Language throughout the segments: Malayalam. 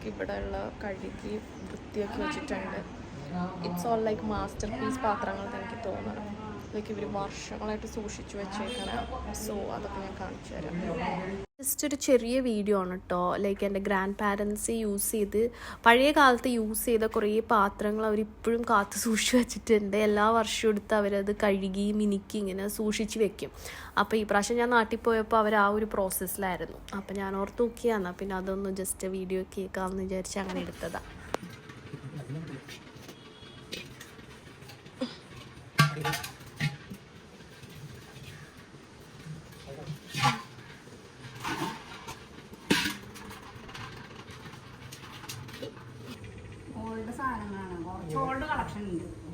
ഇതൊക്കെ ഇവിടെ ഉള്ള കഴുകി വൃത്തിയാക്കി വെച്ചിട്ടുണ്ട്. It's all like masterpiece പാത്രങ്ങൾ എനിക്ക് തോന്നണം. ഇതൊക്കെ ഇവർ വർഷങ്ങളായിട്ട് സൂക്ഷിച്ചു വെച്ചേക്കണം. സോ അതൊക്കെ ഞാൻ കാണിച്ചു തരാം. ജസ്റ്റ് ഒരു ചെറിയ വീഡിയോ ആണ് കേട്ടോ. ലൈക്ക് എൻ്റെ ഗ്രാൻഡ് പാരൻസ് യൂസ് ചെയ്ത് പഴയ കാലത്ത് യൂസ് ചെയ്ത കുറേ പാത്രങ്ങൾ അവരിപ്പോഴും കാത്തു സൂക്ഷിച്ച് വെച്ചിട്ടുണ്ട്. എല്ലാ വർഷവും എടുത്ത് അവരത് കഴുകി മിനുക്കി ഇങ്ങനെ സൂക്ഷിച്ച് വെക്കും. അപ്പോൾ ഈ പ്രാവശ്യം ഞാൻ നാട്ടിൽ പോയപ്പോൾ അവർ ആ ഒരു പ്രോസസ്സിലായിരുന്നു. അപ്പോൾ ഞാൻ ഓർത്ത് നോക്കിയാണ്, പിന്നെ അതൊന്ന് ജസ്റ്റ് വീഡിയോ കേൾക്കാമെന്ന് വിചാരിച്ച് അങ്ങനെ എടുത്തതാണ്.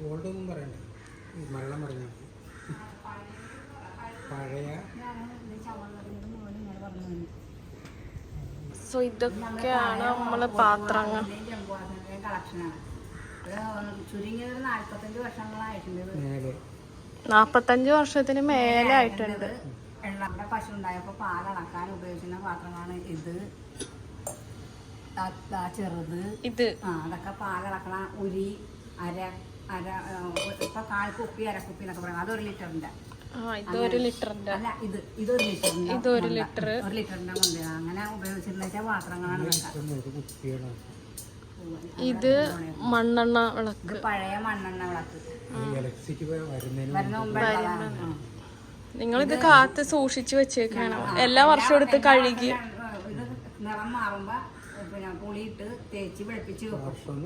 ഓൾഡൊന്നും പറയണ്ട, മലയാളം പറഞ്ഞാൽ പഴയ. സോ ഇതൊക്കെയാണ് നമ്മള് പാത്രങ്ങൾ. ചുരുങ്ങിയത് 45 വർഷങ്ങളായിട്ടുണ്ട്. 45 വർഷത്തിന് മേലെ ആയിട്ടുണ്ട്. നമ്മുടെ പശു ഉണ്ടായപ്പോ പാലളക്കാൻ ഉപയോഗിക്കുന്ന പാത്രമാണ് ഇത്. ചെറുത് ഇത് അതൊക്കെ പാലളക്കണ ഉരി, അര ഇപ്പൊ 1/4 കുപ്പി, അരക്കുപ്പി എന്നൊക്കെ പറയാം. അത് 1 ലിറ്ററിന്റെ. ഇതൊരു ലിറ്ററിന്റെ അല്ല, ഇതൊരു ലിറ്ററിന്റെ. ഇതൊരു ലിറ്റർ 1 ലിറ്ററിന്റെ കൊണ്ട് അങ്ങനെ ഉപയോഗിച്ചിരുന്ന പാത്രങ്ങളാണ്. ഇത് മണ്ണെണ്ണ വിളക്ക്, പഴയ മണ്ണെണ്ണ വിളക്ക്. നിങ്ങളിത് കാത്ത് സൂക്ഷിച്ചു വെച്ചേക്കാണോ? എല്ലാ വർഷവും എടുത്ത് കഴുകി ഇത് നിറം മാറുമ്പോ പിന്നെ പുളിയിട്ട് തേച്ച് വെളുപ്പിച്ച് വെക്കും.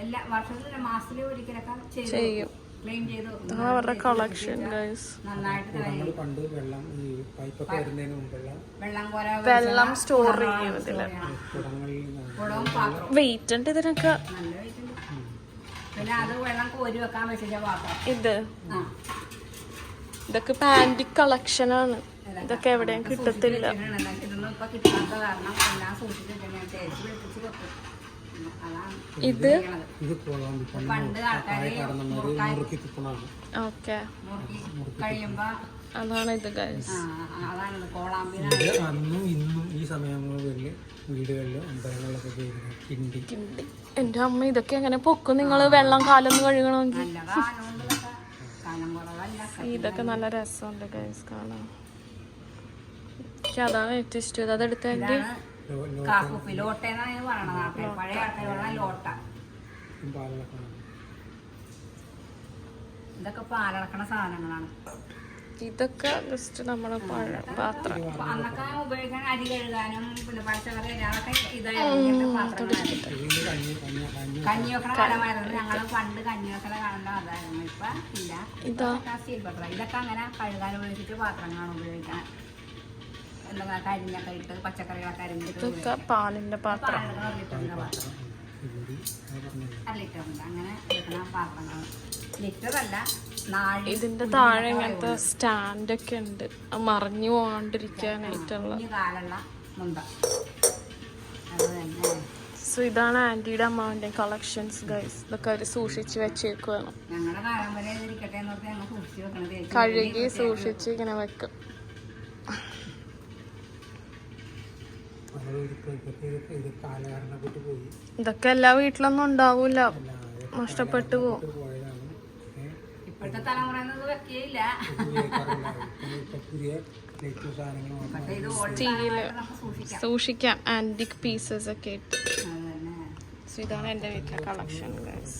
എല്ലാ വർഷത്തിലും മാസത്തിലെ ഒരിക്കലൊക്കെ ചെയ്യും. ക്ലീൻ ചെയ്ത് അവരുടെ കളക്ഷൻ നന്നായിട്ട് വെള്ളം സ്റ്റോർ ചെയ്യും ഇതില്. വെയിറ്റ് ഉണ്ട് ഇതിനൊക്കെ. നല്ല വെയിറ്റ് ഉണ്ട്. പിന്നെ അത് വെള്ളം കോരി വെക്കാൻ വെച്ച പാത്രം ഇത്. ഇതൊക്കെ ആന്റിക് കളക്ഷൻ ആണ്. ഇതൊക്കെ എവിടെയും കിട്ടത്തില്ല. ഇപ്പൊ കിട്ടാത്ത കാരണം എല്ലാം സൂക്ഷിച്ച് തേച്ച് വെളുപ്പിച്ച് വെക്കും. ഇത് പണ്ട് ആൾക്കാര് ഓക്കെ കഴിയുമ്പോ അതാണ് ഇത് ഗൈസ്. അതാണ് കോളാമ്പിനാണ്. അന്നും ഇന്നും ഈ സമയങ്ങളിൽ വീടുകളിലും അമ്പലങ്ങളിലൊക്കെ കിണ്ടി. എന്റെ അമ്മ ഇതൊക്കെ എങ്ങനെ പൊക്കും നിങ്ങള് വെള്ളം കാലൊന്ന് കഴുകണമെങ്കിൽ? ഇതൊക്കെ നല്ല രസമുണ്ട് ഗൈസ് കാണാൻ. അതാണ് ഏറ്റവും ഇഷ്ടം. അതെടുത്ത് എന്റെ കാക്കുപ്പി ലോട്ടേന്നാണ് പറയണത്. പഴയ ആൾക്കാർ ലോട്ട. ഇതൊക്കെ പാലടക്കണ സാധനങ്ങളാണ്. ഇതൊക്കെ ജസ്റ്റ് നമ്മളെ പാത്രം. അന്നൊക്കെ ഉപയോഗിക്കാൻ അരി കഴുകാനും പിന്നെ പച്ചക്കറി അതൊക്കെ ഇതായിരുന്നു പാത്രങ്ങളായിരുന്നു. കഞ്ഞി വെക്കണ കാലമായിരുന്നു. ഞങ്ങൾ പണ്ട് കഞ്ഞി വെക്കണ കാണുന്ന അതായിരുന്നു. ഇപ്പൊ ഇല്ല. സ്റ്റീൽ പാത്രം. ഇതൊക്കെ അങ്ങനെ കഴുകാൻ ഉപയോഗിച്ചിട്ട് പാത്രങ്ങളാണ് ഉപയോഗിക്കാൻ. എന്താ കരിഞ്ഞൊക്കെ ഇട്ട് പച്ചക്കറികളൊക്കെ അരിഞ്ഞിട്ട് പാലിന്റെ പാത്രം. 1 ലിറ്ററിന്റെ പാത്രം. 1 ലിറ്ററിന്റെ അങ്ങനെ എടുക്കുന്ന പാത്രങ്ങൾ. ലിറ്ററല്ല, ഇതിന്റെ താഴെ ഇങ്ങനത്തെ സ്റ്റാൻഡ് ഒക്കെ ഉണ്ട് മറിഞ്ഞു പോകാണ്ടിരിക്കാനായിട്ടുള്ള. സോ ഇതാണ് ആന്റിയുടെ അമ്മാവിന്റെ കളക്ഷൻസ് ഗൈസ്. ഇതൊക്കെ അവര് സൂക്ഷിച്ച് വെച്ചേക്കുവാണ്. കഴുകി സൂക്ഷിച്ച് ഇങ്ങനെ വെക്കും. ഇതൊക്കെ എല്ലാ വീട്ടിലൊന്നും ഉണ്ടാവൂല, നഷ്ടപ്പെട്ടു പോകും. ഇപ്പോഴത്തെ തലമുറ വെക്കുകയില്ല. സ്റ്റീല് സൂക്ഷിക്കാം ആന്റിക് പീസസ് ഒക്കെ ഇട്ട്. സോ ഇതാണ് എൻ്റെ വീട്ടിലെ കളക്ഷൻ ഗൈസ്.